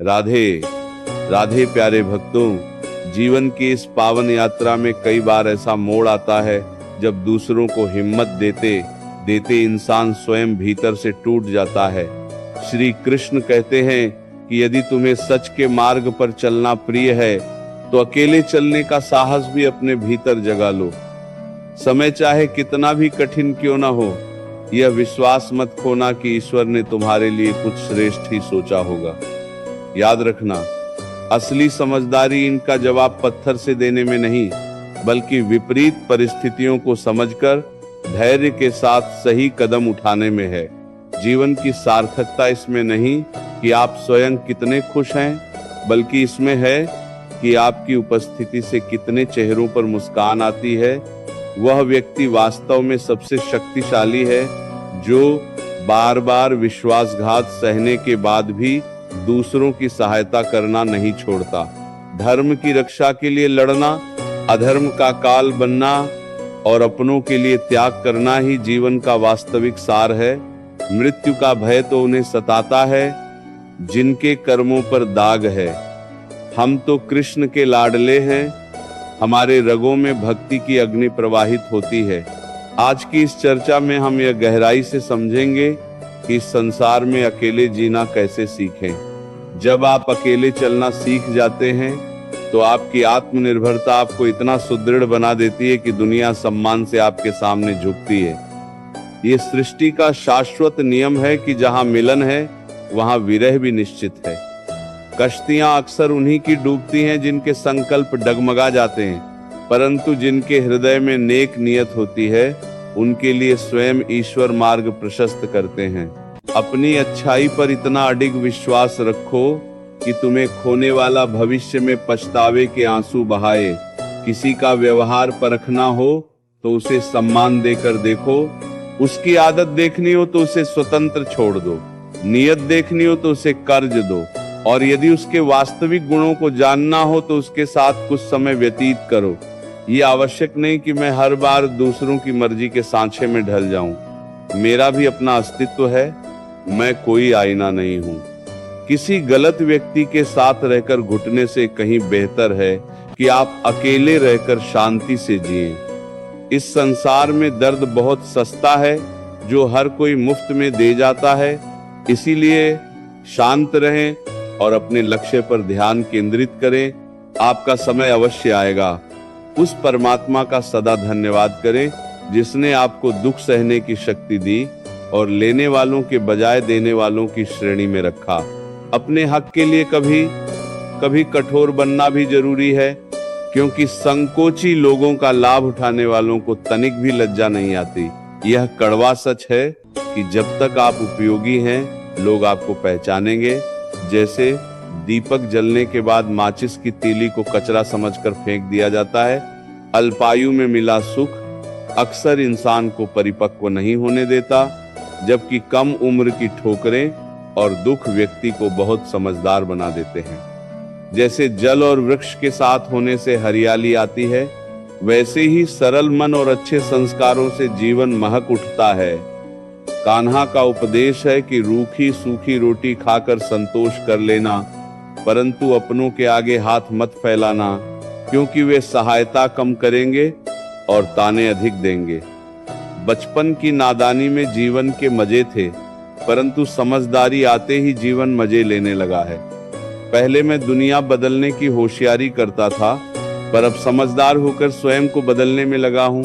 राधे राधे प्यारे भक्तों, जीवन की इस पावन यात्रा में कई बार ऐसा मोड़ आता है जब दूसरों को हिम्मत देते देते इंसान स्वयं भीतर से टूट जाता है। श्री कृष्ण कहते हैं कि यदि तुम्हें सच के मार्ग पर चलना प्रिय है तो अकेले चलने का साहस भी अपने भीतर जगा लो। समय चाहे कितना भी कठिन क्यों ना हो, यह विश्वास मत खोना कि ईश्वर ने तुम्हारे लिए कुछ श्रेष्ठ ही सोचा होगा। याद रखना, असली समझदारी इनका जवाब पत्थर से देने में नहीं, बल्कि विपरीत परिस्थितियों को समझकर धैर्य के साथ सही कदम उठाने में है। जीवन की सार्थकता इसमें नहीं कि आप स्वयं कितने खुश हैं, बल्कि इसमें है कि आपकी उपस्थिति से कितने चेहरों पर मुस्कान आती है। वह व्यक्ति वास्तव में सबसे शक्तिशाली है जो बार बार विश्वासघात सहने के बाद भी दूसरों की सहायता करना नहीं छोड़ता। धर्म की रक्षा के लिए लड़ना, अधर्म का काल बनना और अपनों के लिए त्याग करना ही जीवन का वास्तविक सार है। मृत्यु का भय तो उन्हें सताता है जिनके कर्मों पर दाग है। हम तो कृष्ण के लाडले हैं, हमारे रगों में भक्ति की अग्नि प्रवाहित होती है। आज की इस चर्चा में हम यह गहराई से समझेंगे कि इस संसार में अकेले जीना कैसे सीखें। जब आप अकेले चलना सीख जाते हैं तो आपकी आत्मनिर्भरता आपको इतना सुदृढ़ बना देती है कि दुनिया सम्मान से आपके सामने झुकती है। ये सृष्टि का शाश्वत नियम है कि जहां मिलन है वहां विरह भी निश्चित है। कश्तियां अक्सर उन्हीं की डूबती हैं जिनके संकल्प डगमगा जाते हैं, परंतु जिनके हृदय में नेक नियत होती है उनके लिए स्वयं ईश्वर मार्ग प्रशस्त करते हैं। अपनी अच्छाई पर इतना अडिग विश्वास रखो कि तुम्हें खोने वाला भविष्य में पछतावे के आंसू बहाए। किसी का व्यवहार परखना हो तो उसे सम्मान देकर देखो, उसकी आदत देखनी हो तो उसे स्वतंत्र छोड़ दो, नियत देखनी हो तो उसे कर्ज दो, और यदि उसके वास्तविक गुणों को जानना हो तो उसके साथ कुछ समय व्यतीत करो। ये आवश्यक नहीं कि मैं हर बार दूसरों की मर्जी के सांचे में ढल जाऊं। मेरा भी अपना अस्तित्व है, मैं कोई आईना नहीं हूं। किसी गलत व्यक्ति के साथ रहकर घुटने से कहीं बेहतर है कि आप अकेले रहकर शांति से जिएं। इस संसार में दर्द बहुत सस्ता है जो हर कोई मुफ्त में दे जाता है। इसीलिए शांत रहें और अपने लक्ष्य पर ध्यान केंद्रित करें। आपका समय अवश्य आएगा। उस परमात्मा का सदा धन्यवाद करें जिसने आपको दुख सहने की शक्ति दी और लेने वालों के बजाय देने वालों की श्रेणी में रखा। अपने हक के लिए कभी कभी कठोर बनना भी जरूरी है, क्योंकि संकोची लोगों का लाभ उठाने वालों को तनिक भी लज्जा नहीं आती। यह कड़वा सच है कि जब तक आप उपयोगी हैं लोग आपको पहचानेंगे। जैसे दीपक जलने के बाद माचिस की तीली को कचरा समझकर फेंक दिया जाता है, अल्पायु में मिला सुख अक्सर इंसान को परिपक्व नहीं होने देता, जबकि कम उम्र की ठोकरें और दुख व्यक्ति को बहुत समझदार बना देते हैं। जैसे जल और वृक्ष के साथ होने से हरियाली आती है, वैसे ही सरल मन और अच्छे संस्कारों से जीवन महक उठता है। कान्हा का उपदेश है कि रूखी सूखी रोटी खाकर संतोष कर लेना, परंतु अपनों के आगे हाथ मत फैलाना, क्योंकि वे सहायता कम करेंगे और ताने अधिक देंगे। बचपन की नादानी में जीवन के मजे थे, परंतु समझदारी आते ही जीवन मजे लेने लगा है। पहले मैं दुनिया बदलने की होशियारी करता था, पर अब समझदार होकर स्वयं को बदलने में लगा हूँ।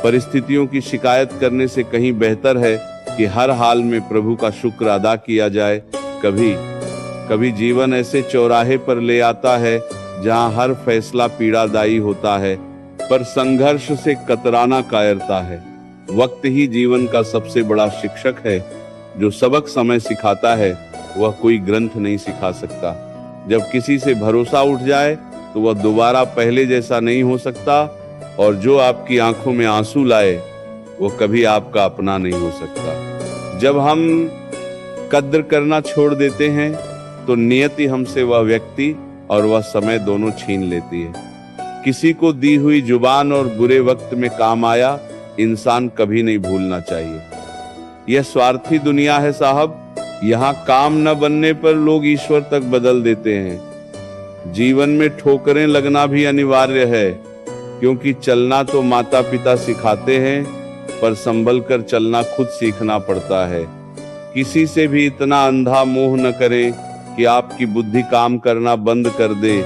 परिस्थितियों की शिकायत करने से कहीं बेहतर है कि हर हाल में प्रभु का शुक्र अदा किया जाए। कभी कभी जीवन ऐसे चौराहे पर ले आता है जहां हर फैसला पीड़ादायी होता है, पर संघर्ष से कतराना कायरता है। वक्त ही जीवन का सबसे बड़ा शिक्षक है। जो सबक समय सिखाता है वह कोई ग्रंथ नहीं सिखा सकता। जब किसी से भरोसा उठ जाए तो वह दोबारा पहले जैसा नहीं हो सकता, और जो आपकी आंखों में आंसू लाए वो कभी आपका अपना नहीं हो सकता। जब हम कद्र करना छोड़ देते हैं तो नियति हमसे वह व्यक्ति और वह समय दोनों छीन लेती है। किसी को दी हुई जुबान और बुरे वक्त में काम आया इंसान कभी नहीं भूलना चाहिए। यह स्वार्थी दुनिया है साहब, यहाँ काम न बनने पर लोग ईश्वर तक बदल देते हैं। जीवन में ठोकरें लगना भी अनिवार्य है, क्योंकि चलना तो माता पिता सिखाते हैं, पर संभल कर चलना खुद सीखना पड़ता है। किसी से भी इतना अंधा मोह न करें कि आपकी बुद्धि काम करना बंद कर दे,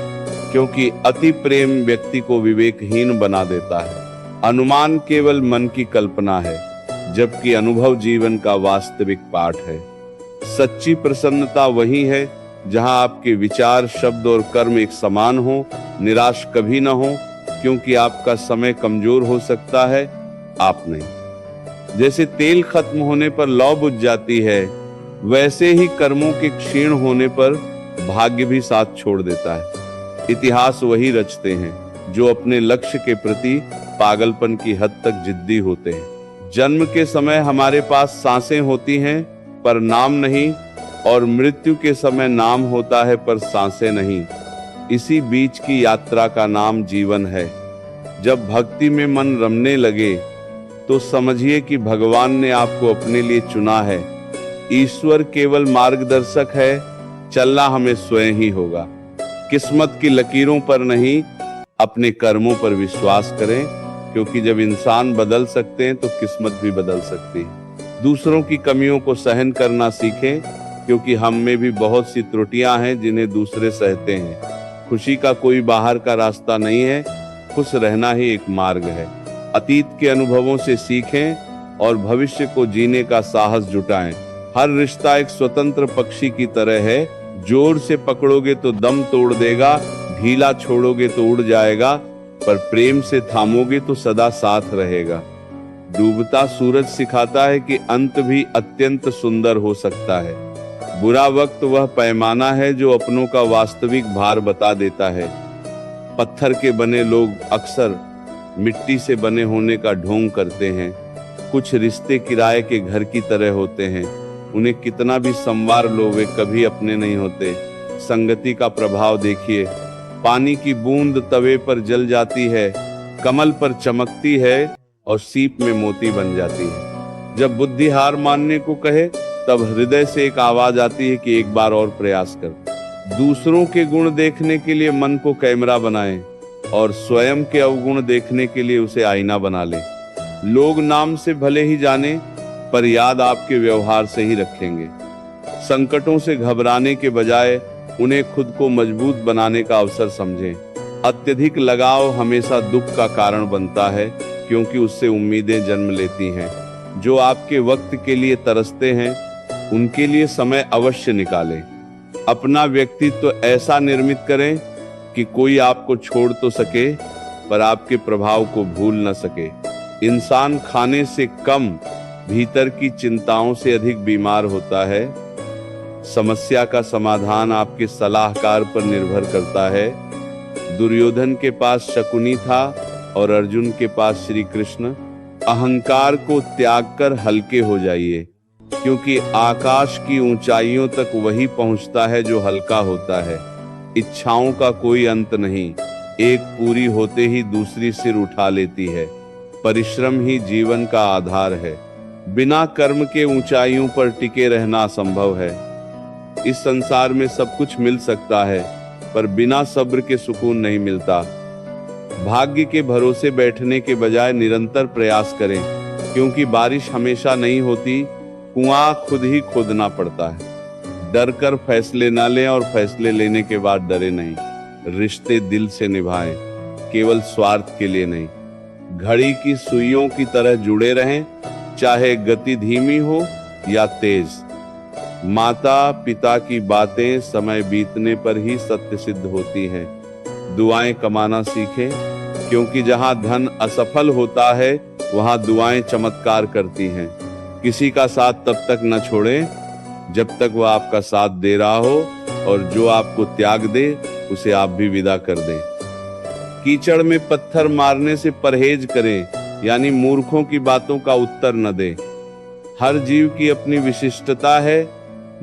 क्योंकि अति प्रेम व्यक्ति को विवेकहीन बना देता है। अनुमान केवल मन की कल्पना है, जबकि अनुभव जीवन का वास्तविक पाठ है। सच्ची प्रसन्नता वही है जहां आपके विचार, शब्द और कर्म एक समान हो, निराश कभी न हो, क्योंकि आपका समय कमजोर हो सकता है, आप नहीं। जैसे तेल खत्म होने पर लौ बुझ जाती है, वैसे ही कर्मों के क्षीण होने पर भाग्य भी साथ छोड़ देता है। इतिहास वही रचते हैं जो अपने लक्ष्य के प्रति पागलपन की हद तक जिद्दी होते हैं। जन्म के समय हमारे पास सांसें होती हैं पर नाम नहीं, और मृत्यु के समय नाम होता है पर सांसें नहीं। इसी बीच की यात्रा का नाम जीवन है। जब भक्ति में मन रमने लगे तो समझिए कि भगवान ने आपको अपने लिए चुना है। ईश्वर केवल मार्गदर्शक है, चलना हमें स्वयं ही होगा। किस्मत की लकीरों पर नहीं, अपने कर्मों पर विश्वास करें, क्योंकि जब इंसान बदल सकते हैं तो किस्मत भी बदल सकती है। दूसरों की कमियों को सहन करना सीखें, क्योंकि हम में भी बहुत सी त्रुटियां हैं जिन्हें दूसरे सहते हैं। खुशी का कोई बाहर का रास्ता नहीं है, खुश रहना ही एक मार्ग है। अतीत के अनुभवों से सीखें और भविष्य को जीने का साहस जुटाएं। हर रिश्ता एक स्वतंत्र पक्षी की तरह है, जोर से पकड़ोगे तो दम तोड़ देगा, ढीला छोड़ोगे तो उड़ जाएगा, पर प्रेम से थामोगे तो सदा साथ रहेगा। डूबता सूरज सिखाता है कि अंत भी अत्यंत सुंदर हो सकता है। बुरा वक्त वह पैमाना है जो अपनों का वास्तविक भार बता देता है। पत्थर के बने लोग अक्सर मिट्टी से बने होने का ढोंग करते हैं। कुछ रिश्ते किराए के घर की तरह होते हैं, उन्हें कितना भी संवार लो वे कभी अपने नहीं होते। संगति का प्रभाव देखिए, पानी की बूंद तवे पर जल जाती है, कमल पर चमकती है और सीप में मोती बन जाती है। जब बुद्धि हार मानने को कहे तब हृदय से एक आवाज आती है कि एक बार और प्रयास कर। दूसरों के गुण देखने के लिए मन को कैमरा बनाएं और स्वयं के अवगुण देखने के लिए उसे आईना बना लें। लोग नाम से भले ही जाने, पर याद आपके व्यवहार से ही रखेंगे। संकटों से घबराने के बजाय उन्हें खुद को मजबूत बनाने का अवसर समझें। अत्यधिक लगाव हमेशा दुख का कारण बनता है, क्योंकि उससे उम्मीदें जन्म लेती हैं। जो आपके वक्त के लिए तरसते हैं, उनके लिए समय अवश्य निकालें। अपना व्यक्तित्व ऐसा निर्मित करें कि कोई आपको छोड़ तो सके, पर आपके प्रभाव को भूल न सके। इंसान खाने से कम, भीतर की चिंताओं से अधिक बीमार होता है। समस्या का समाधान आपके सलाहकार पर निर्भर करता है। दुर्योधन के पास शकुनी था और अर्जुन के पास श्री कृष्ण। अहंकार को त्याग कर हल्के हो जाइए, क्योंकि आकाश की ऊंचाइयों तक वही पहुंचता है जो हल्का होता है। इच्छाओं का कोई अंत नहीं, एक पूरी होते ही दूसरी सिर उठा लेती है। परिश्रम ही जीवन का आधार है। बिना कर्म के ऊंचाइयों पर टिके रहना असंभव है। इस संसार में सब कुछ मिल सकता है, पर बिना सब्र के सुकून नहीं मिलता। भाग्य के भरोसे बैठने के बजाय निरंतर प्रयास करें, क्योंकि बारिश हमेशा नहीं होती, कुआं खुद ही खोदना पड़ता है। डर कर फैसले न लें और फैसले लेने के बाद डरे नहीं। रिश्ते दिल से निभाएं, केवल स्वार्थ के लिए नहीं। घड़ी की सुइयों की तरह जुड़े रहें, चाहे गति धीमी हो या तेज। माता पिता की बातें समय बीतने पर ही सत्य सिद्ध होती हैं। दुआएं कमाना सीखें, क्योंकि जहां धन असफल होता है वहां दुआएं चमत्कार करती हैं। किसी का साथ तब तक न छोड़ें जब तक वह आपका साथ दे रहा हो, और जो आपको त्याग दे उसे आप भी विदा कर दें। कीचड़ में पत्थर मारने से परहेज करें, यानी मूर्खों की बातों का उत्तर न दें। हर जीव की अपनी विशिष्टता है।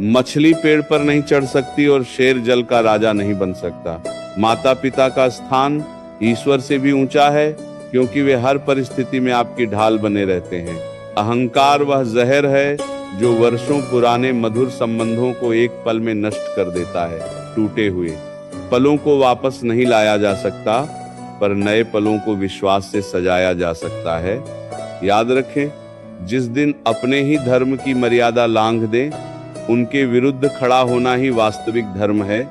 मछली पेड़ पर नहीं चढ़ सकती और शेर जल का राजा नहीं बन सकता। माता पिता का स्थान ईश्वर से भी ऊंचा है, क्योंकि वे हर परिस्थिति में आपकी ढाल बने रहते हैं। अहंकार वह जहर है जो वर्षों पुराने मधुर संबंधों को एक पल में नष्ट कर देता है। टूटे हुए पलों को वापस नहीं लाया जा सकता, पर नए पलों को विश्वास से सजाया जा सकता है। याद रखें, जिस दिन अपने ही धर्म की मर्यादा लांघ दें, उनके विरुद्ध खड़ा होना ही वास्तविक धर्म है।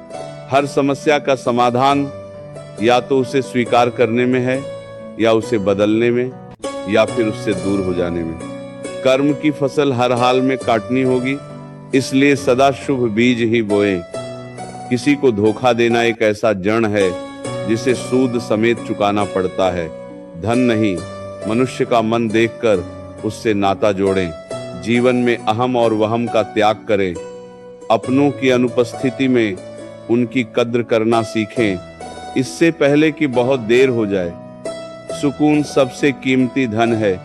हर समस्या का समाधान या तो उसे स्वीकार करने में है, या उसे बदलने में, या फिर उससे दूर हो जाने में। कर्म की फसल हर हाल में काटनी होगी, इसलिए सदा शुभ बीज ही बोएं। किसी को धोखा देना एक ऐसा जड़ है जिसे सूद समेत चुकाना पड़ता है। धन नहीं, मनुष्य का मन देखकर उससे नाता जोड़ें। जीवन में अहम और वहम का त्याग करें। अपनों की अनुपस्थिति में उनकी कद्र करना सीखें, इससे पहले कि बहुत देर हो जाए। सुकून सबसे कीमती धन है,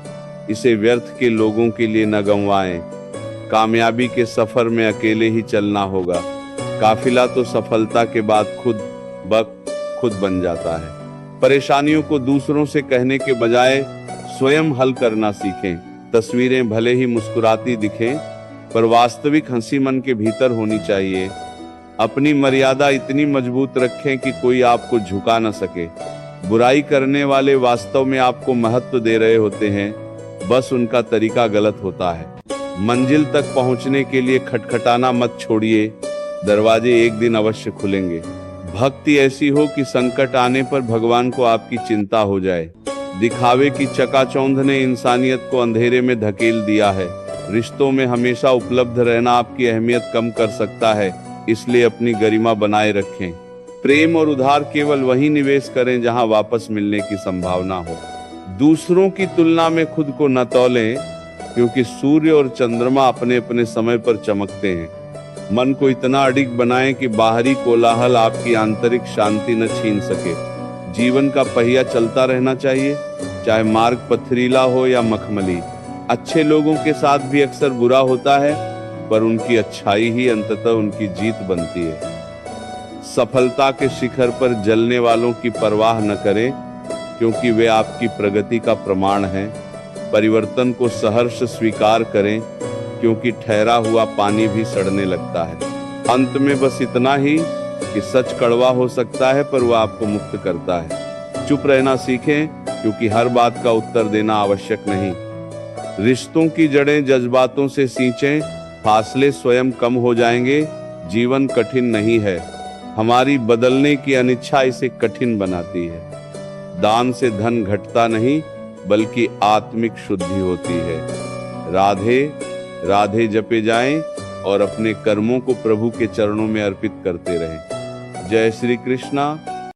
इसे व्यर्थ के लोगों के लिए न गंवाएं। कामयाबी के सफर में अकेले ही चलना होगा। काफिला तो सफलता के बाद खुद बन जाता है। परेशानियों को दूसरों से कहने के बजाय स्वयं हल करना सीखें। तस्वीरें भले ही मुस्कुराती दिखें, पर वास्तविक हंसी मन के भीतर होनी चाहिए। अपनी मर्यादा इतनी मजबूत रखें कि कोई आपको झुका न सके। बुराई करने वाले वास्तव में आपको महत्व दे रहे होते हैं, बस उनका तरीका गलत होता है। मंजिल तक पहुंचने के लिए खटखटाना मत छोड़िए, दरवाजे एक दिन अवश्य खुलेंगे। भक्ति ऐसी हो कि संकट आने पर भगवान को आपकी चिंता हो जाए। दिखावे की चकाचौंध ने इंसानियत को अंधेरे में धकेल दिया है। रिश्तों में हमेशा उपलब्ध रहना आपकी अहमियत कम कर सकता है, इसलिए अपनी गरिमा बनाए रखें। प्रेम और उधार केवल वही निवेश करें जहां वापस मिलने की संभावना हो। दूसरों की तुलना में खुद को न तौलें, क्योंकि सूर्य और चंद्रमा अपने अपने समय पर चमकते हैं। मन को इतना अडिग बनाएं कि बाहरी कोलाहल आपकी आंतरिक शांति न छीन सके। जीवन का पहिया चलता रहना चाहिए, चाहे मार्ग पथरीला हो या मखमली। अच्छे लोगों के साथ भी अक्सर बुरा होता है, पर उनकी अच्छाई ही अंततः उनकी जीत बनती है। सफलता के शिखर पर जलने वालों की परवाह न करें, क्योंकि वे आपकी प्रगति का प्रमाण हैं। परिवर्तन को सहर्ष स्वीकार करें, क्योंकि ठहरा हुआ पानी भी सड़ने लगता है। अंत में बस इतना ही कि सच कड़वा हो सकता है, पर वह आपको मुक्त करता है। चुप रहना सीखें, क्योंकि हर बात का उत्तर देना आवश्यक नहीं। रिश्तों की जड़ें जज्बातों से सींचें, फासले स्वयं कम हो जाएंगे। जीवन कठिन नहीं है, हमारी बदलने की अनिच्छा इसे कठिन बनाती है। दान से धन घटता नहीं, बल्कि आत्मिक शुद्धि होती है। राधे राधे जपे जाएं और अपने कर्मों को प्रभु के चरणों में अर्पित करते रहें। जय श्री कृष्णा।